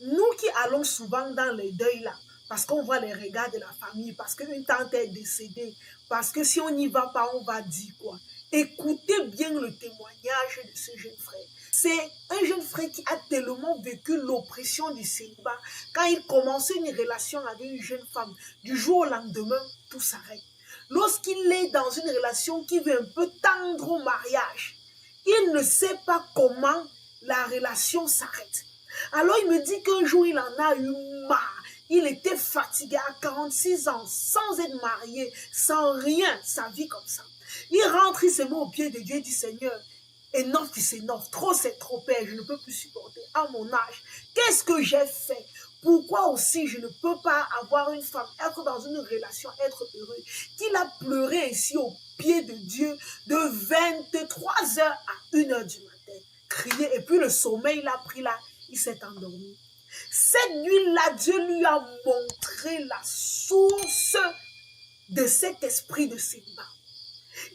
Nous qui allons souvent dans les deuils là, parce qu'on voit les regards de la famille, parce qu'une tante est décédée, parce que si on n'y va pas, on va dire quoi? Écoutez bien le témoignage de ce jeune frère. C'est un jeune frère qui a tellement vécu l'oppression du célibat. Quand il commençait une relation avec une jeune femme, du jour au lendemain, tout s'arrête. Lorsqu'il est dans une relation qui veut un peu tendre au mariage, il ne sait pas comment la relation s'arrête. Alors il me dit qu'un jour il en a eu marre. Il était fatigué à 46 ans, sans être marié, sans rien, sa vie comme ça. Il rentre, il se met au pied de Dieu et dit Seigneur, enough is enough, trop c'est trop, Père, je ne peux plus supporter. À mon âge, qu'est-ce que j'ai fait? Pourquoi aussi je ne peux pas avoir une femme, être dans une relation, être heureux? Qu'il a pleuré ainsi au pied de Dieu de 23 heures à 1 heure du matin. Crié, et puis le sommeil l'a pris là, il s'est endormi. Cette nuit-là, Dieu lui a montré la source de cet esprit de célibat.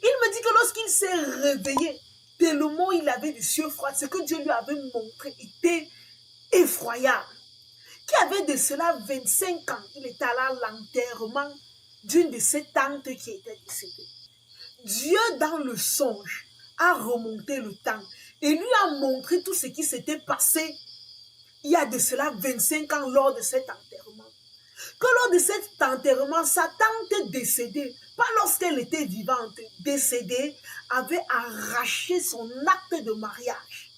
Il me dit que lorsqu'il s'est réveillé, tellement il avait des yeux froids, ce que Dieu lui avait montré était effroyable. Qui avait de cela 25 ans, il était allé à l'enterrement d'une de ses tantes qui était décédée. Dieu, dans le songe, a remonté le temps et lui a montré tout ce qui s'était passé il y a de cela 25 ans lors de cet enterrement. Que lors de cet enterrement, sa tante décédée, pas lorsqu'elle était vivante, décédée, avait arraché son acte de mariage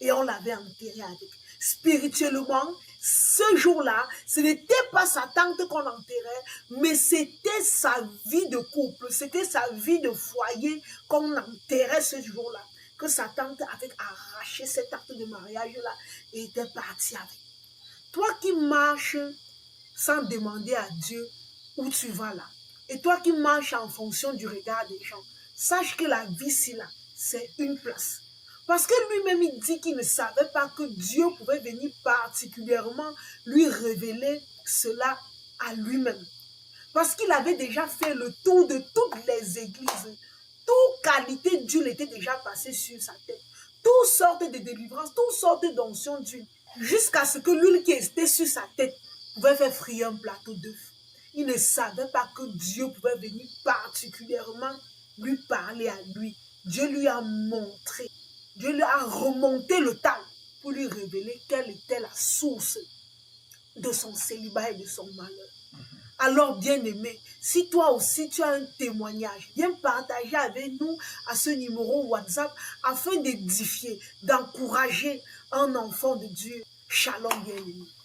et on l'avait enterré avec. Spirituellement, ce jour-là, ce n'était pas sa tante qu'on enterrait, mais c'était sa vie de couple, c'était sa vie de foyer qu'on enterrait ce jour-là. Que sa tante avait arraché cet acte de mariage-là et était partie avec. Toi qui marches sans demander à Dieu où tu vas là, et toi qui marches en fonction du regard des gens, sache que la vie ici là, c'est une place. Parce que lui-même, il dit qu'il ne savait pas que Dieu pouvait venir particulièrement lui révéler cela à lui-même. Parce qu'il avait déjà fait le tour de toutes les églises. Toute qualité d'huile était déjà passée sur sa tête. Toutes sortes de délivrances, toutes sortes d'onctions d'huile. Jusqu'à ce que l'huile qui était sur sa tête pouvait faire frire un plateau d'œufs. Il ne savait pas que Dieu pouvait venir particulièrement lui parler à lui. Dieu lui a montré. Dieu lui a remonté le temps pour lui révéler quelle était la source de son célibat et de son malheur. Alors, bien-aimé, si toi aussi tu as un témoignage, viens partager avec nous à ce numéro WhatsApp afin d'édifier, d'encourager un enfant de Dieu. Shalom, bien-aimé.